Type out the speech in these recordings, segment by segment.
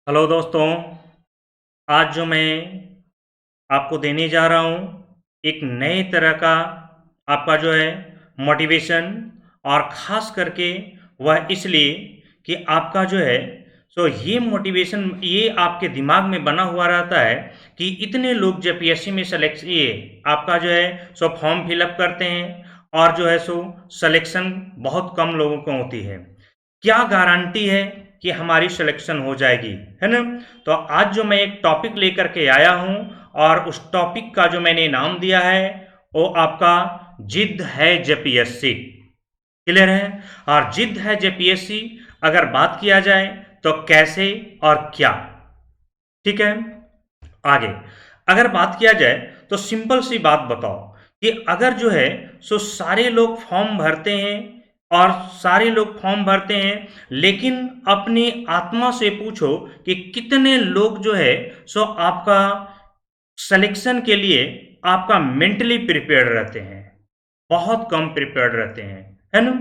Hello दोस्तों। आज जो मैं आपको देने जा रहा हूँ एक नए तरह का आपका जो है मोटिवेशन। और ख़ास करके वह इसलिए कि आपका जो है सो ये मोटिवेशन ये आपके दिमाग में बना हुआ रहता है कि इतने लोग जब पीएससी में सेलेक्ट ये आपका जो है सो फॉर्म फिलअप करते हैं और जो है सो सिलेक्शन बहुत कम लोगों को होती है। क्या गारंटी है कि हमारी सिलेक्शन हो जाएगी, है ना? तो आज जो मैं एक टॉपिक लेकर के आया हूँ और उस टॉपिक का जो मैंने नाम दिया है वो आपका जिद है जेपीएससी। क्लियर है? और जिद है जेपीएससी अगर बात किया जाए तो कैसे और क्या, ठीक है? आगे अगर बात किया जाए तो सिंपल सी बात बताओ कि अगर जो है सो सारे लोग फॉर्म भरते हैं और सारे लोग फॉर्म भरते हैं, लेकिन अपनी आत्मा से पूछो कि कितने लोग जो है सो आपका सिलेक्शन के लिए आपका मेंटली प्रिपेयर्ड रहते हैं। बहुत कम प्रिपेयर्ड रहते हैं, है ना?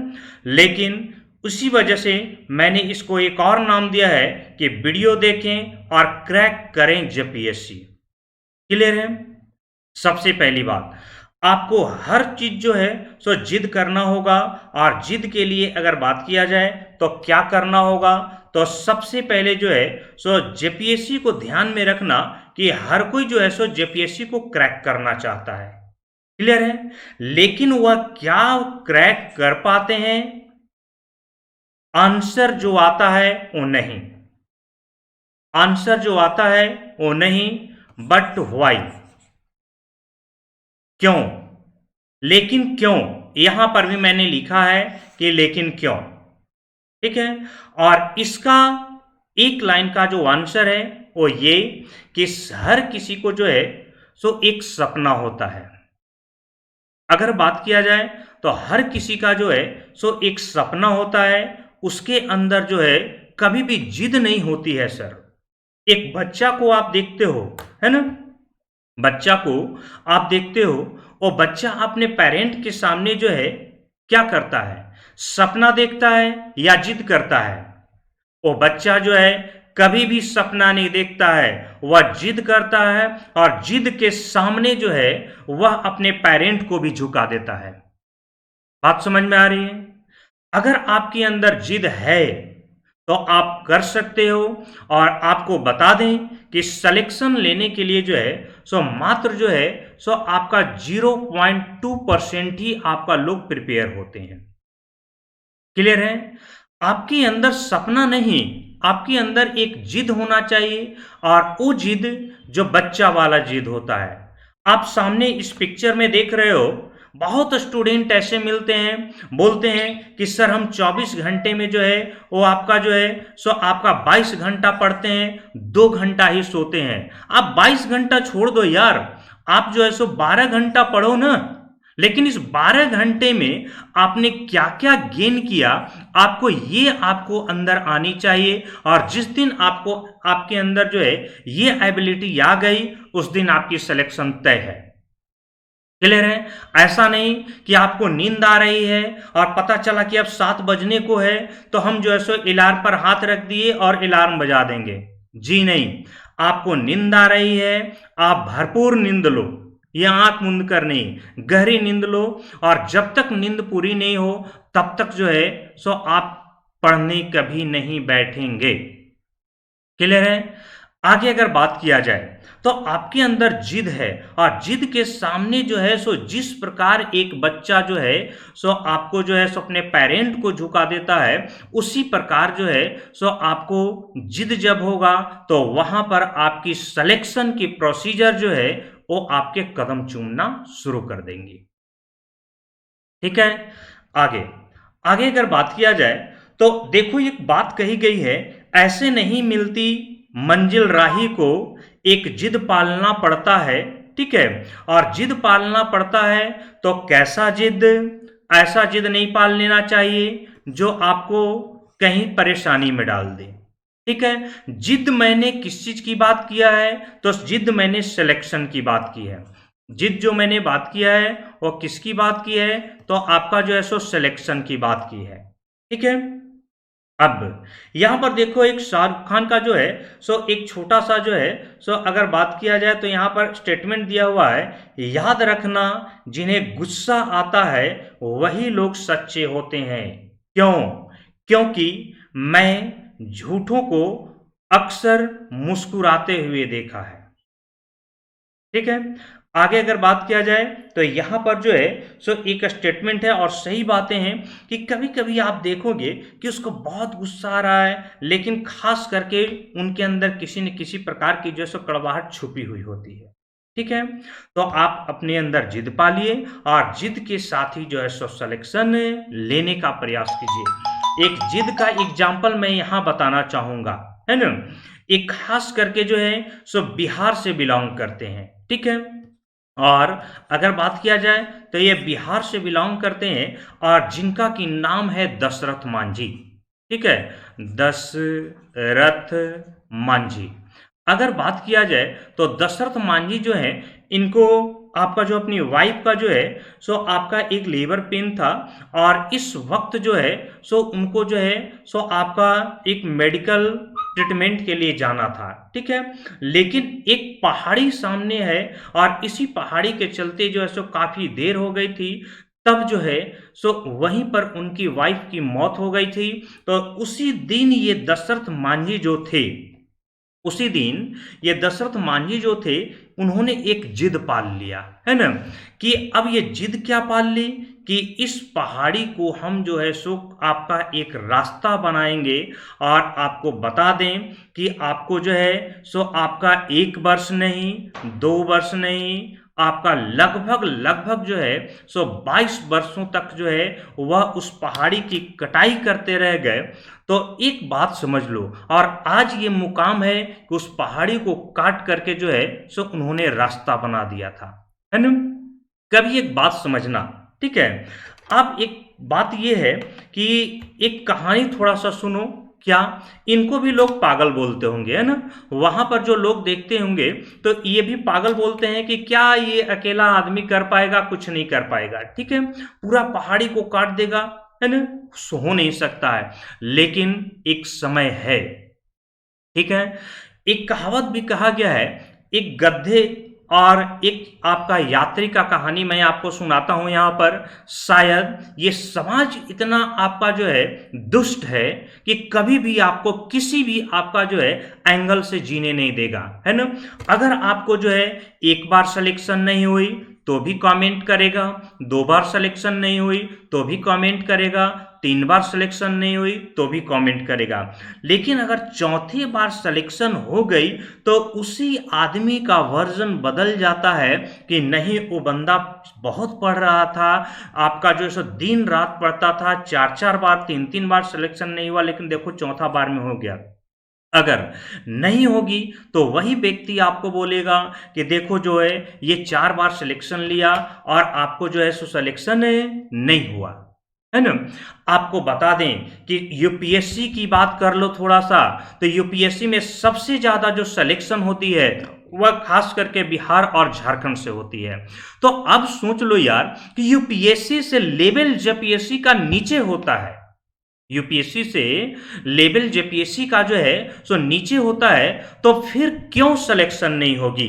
लेकिन उसी वजह से मैंने इसको एक और नाम दिया है कि वीडियो देखें और क्रैक करें जेपीएससी। क्लियर है? सबसे पहली बात, आपको हर चीज जो है सो जिद करना होगा। और जिद के लिए अगर बात किया जाए तो क्या करना होगा, तो सबसे पहले जो है सो जेपीएससी को ध्यान में रखना कि हर कोई जो है सो जेपीएससी को क्रैक करना चाहता है। क्लियर है? लेकिन वह क्या क्रैक कर पाते हैं? आंसर जो आता है वो नहीं, आंसर जो आता है वो नहीं, बट व्हाई, क्यों? लेकिन क्यों, यहां पर भी मैंने लिखा है कि लेकिन क्यों, ठीक है? और इसका एक लाइन का जो आंसर है वो ये कि हर किसी को जो है सो एक सपना होता है। अगर बात किया जाए तो हर किसी का जो है सो एक सपना होता है, उसके अंदर जो है कभी भी जिद नहीं होती है सर। एक बच्चा को आप देखते हो, है ना? बच्चा को आप देखते हो, वो बच्चा अपने पेरेंट के सामने जो है क्या करता है? सपना देखता है या जिद करता है? वो बच्चा जो है कभी भी सपना नहीं देखता है, वह जिद करता है। और जिद के सामने जो है वह अपने पेरेंट को भी झुका देता है। बात समझ में आ रही है? अगर आपके अंदर जिद है तो आप कर सकते हो। और आपको बता दें कि सिलेक्शन लेने के लिए जो है सो मात्र जो है सो आपका 0.2% ही आपका लोग प्रिपेयर होते हैं। क्लियर है? आपके अंदर सपना नहीं, आपके अंदर एक जिद होना चाहिए। और वो जिद जो बच्चा वाला जिद होता है। आप सामने इस पिक्चर में देख रहे हो, बहुत स्टूडेंट ऐसे मिलते हैं, बोलते हैं कि सर हम 24 घंटे में जो है वो आपका जो है सो आपका 22 घंटा पढ़ते हैं, 2 घंटा ही सोते हैं। आप 22 घंटा छोड़ दो यार, आप जो है सो 12 घंटा पढ़ो ना। लेकिन इस 12 घंटे में आपने क्या क्या गेन किया, आपको ये आपको अंदर आनी चाहिए। और जिस दिन आपको आपके अंदर जो है ये एबिलिटी आ गई, उस दिन आपकी सिलेक्शन तय है। क्लियर है? ऐसा नहीं कि आपको नींद आ रही है और पता चला कि अब 7 बजने को है तो हम जो है सो अलार्म पर हाथ रख दिए और अलार्म बजा देंगे। जी नहीं, आपको नींद आ रही है, आप भरपूर नींद लो। ये आंख मूंद कर नहीं, गहरी नींद लो। और जब तक नींद पूरी नहीं हो तब तक जो है सो आप पढ़ने कभी नहीं बैठेंगे। क्लियर है? आगे अगर बात किया जाए तो आपके अंदर जिद है। और जिद के सामने जो है सो जिस प्रकार एक बच्चा जो है सो आपको जो है सो अपने पेरेंट को झुका देता है, उसी प्रकार जो है सो आपको जिद जब होगा तो वहां पर आपकी सिलेक्शन की प्रोसीजर जो है वो आपके कदम चूमना शुरू कर देंगी। ठीक है? आगे आगे अगर बात किया जाए तो देखो एक बात कही गई है, ऐसे नहीं मिलती मंजिल राही को, एक जिद पालना पड़ता है। ठीक है? और जिद पालना पड़ता है तो कैसा जिद? ऐसा जिद नहीं पाल लेना चाहिए जो आपको कहीं परेशानी में डाल दे। ठीक है? जिद मैंने किस चीज की बात किया है, तो जिद मैंने सिलेक्शन की बात की है। जिद जो मैंने बात किया है वो किसकी बात की है, तो आपका जो है सो सिलेक्शन की बात की है। ठीक है? अब यहाँ पर देखो एक शाहरुख खान का जो है सो एक छोटा सा जो है सो अगर बात किया जाए तो यहाँ पर स्टेटमेंट दिया हुआ है, याद रखना जिन्हें गुस्सा आता है वही लोग सच्चे होते हैं। क्यों? क्योंकि मैं झूठों को अक्सर मुस्कुराते हुए देखा है। ठीक है, आगे अगर बात किया जाए तो यहाँ पर जो है सो एक स्टेटमेंट है और सही बातें हैं कि कभी कभी आप देखोगे कि उसको बहुत गुस्सा आ रहा है, लेकिन खास करके उनके अंदर किसी न किसी प्रकार की जो है सो कड़वाहट छुपी हुई होती है। ठीक है, तो आप अपने अंदर जिद पालिए और जिद के साथ ही जो है सो सिलेक्शन लेने का प्रयास कीजिए। एक जिद का एग्जाम्पल मैं यहाँ बताना चाहूंगा, है ना। एक खास करके जो है सो बिहार से बिलोंग करते हैं। ठीक है, और अगर बात किया जाए तो ये बिहार से बिलोंग करते हैं और जिनका की नाम है दशरथ मांझी। ठीक है, दशरथ मांझी। अगर बात किया जाए तो दशरथ मांझी जो है, इनको आपका जो अपनी वाइफ का जो है सो आपका एक लेबर पेन था और इस वक्त जो है सो उनको जो है सो आपका एक मेडिकल ट्रीटमेंट के लिए जाना था। ठीक है, लेकिन एक पहाड़ी सामने है और इसी पहाड़ी के चलते जो है सो काफी देर हो गई थी। तब जो है सो वहीं पर उनकी वाइफ की मौत हो गई थी। तो उसी दिन ये दशरथ मांझी जो थे, उसी दिन ये दशरथ मांझी जो थे, उन्होंने एक जिद पाल लिया, है ना, कि अब ये जिद क्या पाल ली कि इस पहाड़ी को हम जो है सो आपका एक रास्ता बनाएंगे और आपको बता दें कि आपको जो है सो आपका 1 वर्ष नहीं, 2 वर्ष नहीं, आपका लगभग लगभग जो है सो 22 वर्षों तक जो है वह उस पहाड़ी की कटाई करते रह गए। तो एक बात समझ लो, और आज ये मुकाम है कि उस पहाड़ी को काट करके जो है सो उन्होंने रास्ता बना दिया था, है ना। कभी एक बात समझना, ठीक है। अब एक बात ये है कि एक कहानी थोड़ा सा सुनो। क्या इनको भी लोग पागल बोलते होंगे, है ना। वहां पर जो लोग देखते होंगे तो ये भी पागल बोलते हैं कि क्या ये अकेला आदमी कर पाएगा, कुछ नहीं कर पाएगा। ठीक है, पूरा पहाड़ी को काट देगा, है ना, हो नहीं सकता है। लेकिन एक समय है, ठीक है। एक कहावत भी कहा गया है, एक गधे और एक आपका यात्री का कहानी मैं आपको सुनाता हूं यहां पर। शायद ये समाज इतना आपका जो है दुष्ट है कि कभी भी आपको किसी भी आपका जो है एंगल से जीने नहीं देगा, है ना। अगर आपको जो है 1 बार सिलेक्शन नहीं हुई तो भी कमेंट करेगा, 2 बार सिलेक्शन नहीं हुई तो भी कमेंट करेगा, 3 बार सिलेक्शन नहीं हुई तो भी कमेंट करेगा। लेकिन अगर चौथी बार सिलेक्शन हो गई तो उसी आदमी का वर्जन बदल जाता है कि नहीं, वो बंदा बहुत पढ़ रहा था, आपका जो है दिन रात पढ़ता था, 4 4 बार 3 3 बार सिलेक्शन नहीं हुआ, लेकिन देखो चौथा बार में हो गया। अगर नहीं होगी तो वही व्यक्ति आपको बोलेगा कि देखो जो है ये 4 बार सिलेक्शन लिया और आपको जो है सो सिलेक्शन नहीं हुआ, है ना। आपको बता दें कि यूपीएससी की बात कर लो थोड़ा सा, तो यूपीएससी में सबसे ज्यादा जो सिलेक्शन होती है वह खास करके बिहार और झारखंड से होती है। तो अब सोच लो यार कि यूपीएससी से लेवल जेपीएससी का नीचे होता है, यूपीएससी से लेवल जेपीएससी का जो है सो नीचे होता है, तो फिर क्यों सिलेक्शन नहीं होगी।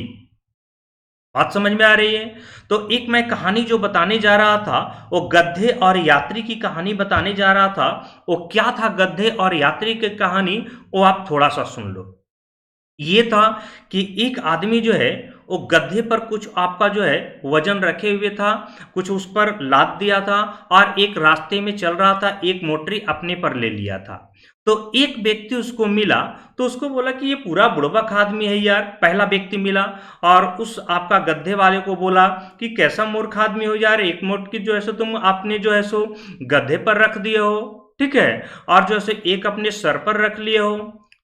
बात समझ में आ रही है। तो एक मैं कहानी जो बताने जा रहा था वो गधे और यात्री की कहानी बताने जा रहा था। वो क्या था गधे और यात्री की कहानी, वो आप थोड़ा सा सुन लो। ये था कि एक आदमी जो है वो गधे पर कुछ आपका जो है वजन रखे हुए था, कुछ उस पर लाद दिया था और एक रास्ते में चल रहा था, एक मोटरी अपने पर ले लिया था। तो एक व्यक्ति उसको मिला तो उसको बोला कि ये पूरा बुड़बक आदमी है यार। पहला व्यक्ति मिला और उस आपका गधे वाले को बोला कि कैसा मूर्ख आदमी हो यार, एक मोटकी जो है सो तुम आपने जो है सो गधे पर रख दिए हो, ठीक है, और जो है एक अपने सर पर रख लिए हो।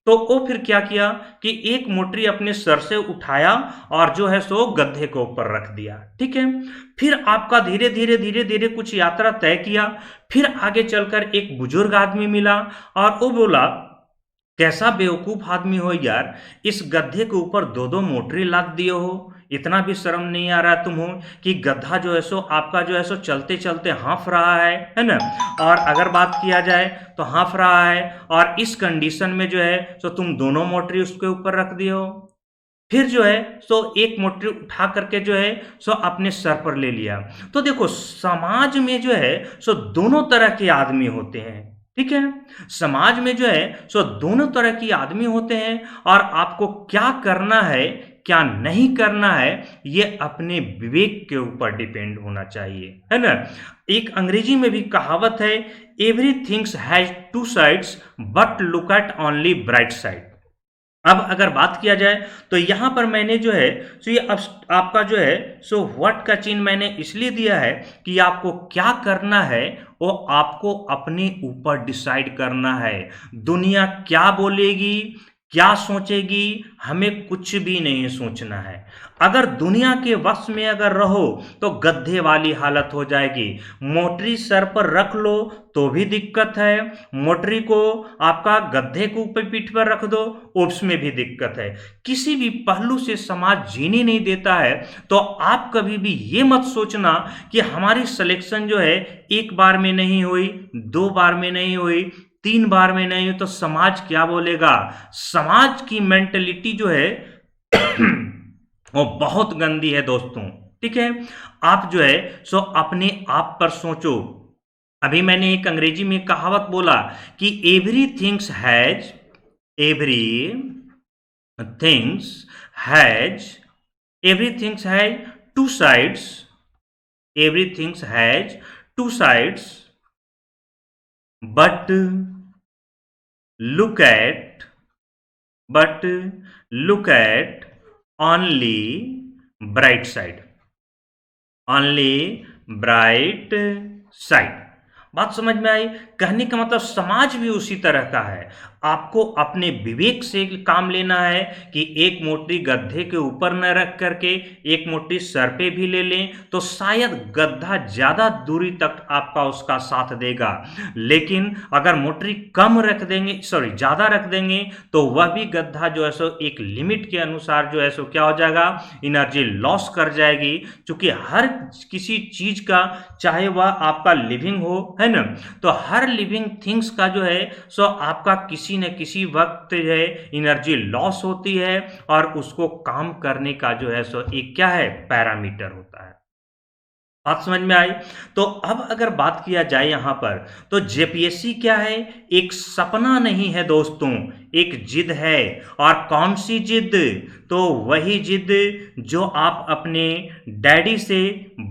तो वो फिर क्या किया कि एक मोटरी अपने सर से उठाया और जो है सो गधे के ऊपर रख दिया, ठीक है। फिर आपका धीरे धीरे धीरे धीरे कुछ यात्रा तय किया। फिर आगे चलकर एक बुजुर्ग आदमी मिला और वो बोला कैसा बेवकूफ आदमी हो यार, इस गधे के ऊपर 2 2 मोटरी लाद दिए हो, इतना भी शर्म नहीं आ रहा तुम्हें कि गधा जो है सो आपका जो है सो चलते चलते हाँफ रहा है ना? और अगर बात किया जाए तो हाँफ रहा है, और इस कंडीशन में जो है सो तुम दोनों मोटरी उसके ऊपर रख दिए हो। फिर जो है सो एक मोटरी उठा करके जो है सो अपने सर पर ले लिया। तो देखो, समाज में जो है सो दोनों तरह के आदमी होते हैं, ठीक है? समाज में जो है सो दोनों तरह की आदमी होते हैं, और आपको क्या करना है क्या नहीं करना है ये अपने विवेक के ऊपर डिपेंड होना चाहिए, है ना? एक अंग्रेजी में भी कहावत है, everything's has two sides but look at only bright side. अब अगर बात किया जाए तो यहाँ पर मैंने जो है सो ये अब आपका जो है सो व्हाट का चिन्ह मैंने इसलिए दिया है कि आपको क्या करना है वो आपको अपने ऊपर डिसाइड करना है। दुनिया क्या बोलेगी, क्या सोचेगी, हमें कुछ भी नहीं सोचना है। अगर दुनिया के वश में अगर रहो तो गड्ढे वाली हालत हो जाएगी। मोटरी सर पर रख लो तो भी दिक्कत है, मोटरी को आपका गड्ढे के ऊपर पीठ पर रख दो उसमें भी दिक्कत है। किसी भी पहलू से समाज जीने नहीं देता है। तो आप कभी भी ये मत सोचना कि हमारी सिलेक्शन जो है एक बार में नहीं हुई, दो बार में नहीं हुई, तीन बार में नहीं हुई तो समाज क्या बोलेगा। समाज की मेंटलिटी जो है वो बहुत गंदी है दोस्तों, ठीक है? आप जो है सो अपने आप पर सोचो। अभी मैंने एक अंग्रेजी में कहावत बोला कि everything's has two sides, everything's has two sides but look at but look at only bright side, only bright side। बात समझ में आई? कहने का मतलब समाज भी उसी तरह का है। आपको अपने विवेक से काम लेना है कि एक मोटी गड्ढे के ऊपर न रख करके एक मोटी सर पे भी ले लें तो शायद गड्ढा ज्यादा दूरी तक आपका उसका साथ देगा। लेकिन अगर मोटरी कम रख देंगे, सॉरी ज्यादा रख देंगे, तो वह भी गड्ढा जो है सो एक लिमिट के अनुसार जो है सो क्या हो जाएगा, एनर्जी लॉस कर जाएगी। क्योंकि हर किसी चीज का, चाहे वह आपका लिविंग हो, है ना, तो हर लिविंग थिंग्स का जो है सो आपका किसी न किसी वक्त जो है एनर्जी लॉस होती है, और उसको काम करने का जो है सो एक क्या है, पैरामीटर होता है। बात समझ में आई? तो अब अगर बात किया जाए यहां पर, तो जेपीएससी क्या है, एक सपना नहीं है दोस्तों, एक जिद है। और कौन सी जिद? तो वही जिद जो आप अपने डैडी से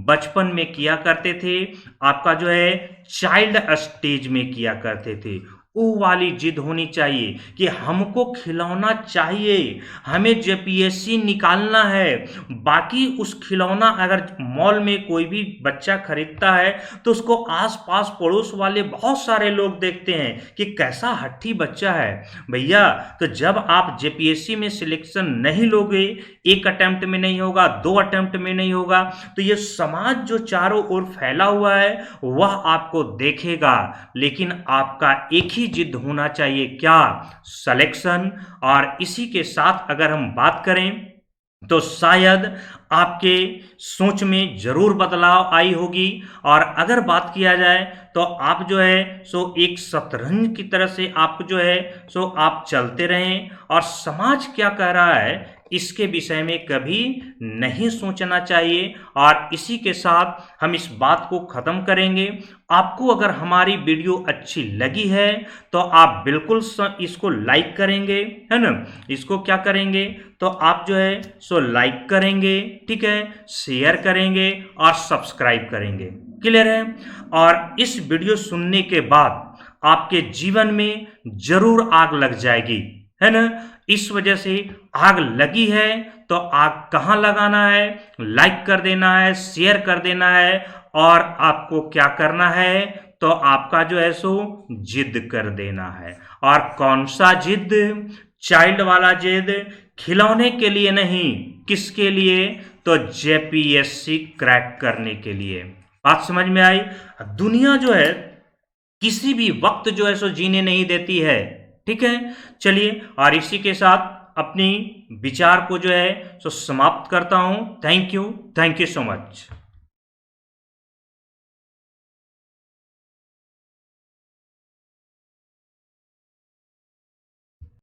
बचपन में किया करते थे, आपका जो है चाइल्ड स्टेज में किया करते थे। वो वाली जिद होनी चाहिए कि हमको खिलौना चाहिए, हमें जेपीएससी निकालना है। बाकी उस खिलौना अगर मॉल में कोई भी बच्चा खरीदता है तो उसको आस-पास पड़ोस वाले बहुत सारे लोग देखते हैं कि कैसा हट्टी बच्चा है। भैया, तो जब आप जेपीएससी में सिलेक्शन नहीं लोगे, एक अटेम्प्ट में नहीं होगा, दो अटेम्प्ट में नहीं होगा, तो ये समाज जो चारों ओर फैला हुआ है वह आपको देखेगा। लेकिन आपका एक ही जिद होना चाहिए, क्या? सिलेक्शन। और इसी के साथ अगर हम बात करें तो शायद आपके सोच में जरूर बदलाव आई होगी। और अगर बात किया जाए तो आप जो है सो एक शतरंज की तरह से आप जो है सो आप चलते रहें, और समाज क्या कह रहा है इसके विषय में कभी नहीं सोचना चाहिए। और इसी के साथ हम इस बात को खत्म करेंगे। आपको अगर हमारी वीडियो अच्छी लगी है तो आप बिल्कुल इसको लाइक करेंगे, है ना? इसको क्या करेंगे तो आप जो है सो लाइक करेंगे, ठीक है, शेयर करेंगे और सब्सक्राइब करेंगे। क्लियर है? और इस वीडियो सुनने के बाद आपके जीवन में जरूर आग लग जाएगी, है ना? इस वजह से आग लगी है तो आग कहां लगाना है? लाइक कर देना है, शेयर कर देना है, और आपको क्या करना है तो आपका जो है सो जिद कर देना है। और कौन सा जिद? चाइल्ड वाला जिद, खिलौने के लिए नहीं, किसके लिए? तो जेपीएससी क्रैक करने के लिए। बात समझ में आई? दुनिया जो है किसी भी वक्त जो है सो जीने नहीं देती है, ठीक है? चलिए, और इसी के साथ अपनी विचार को जो है सो समाप्त करता हूं। Thank you so much.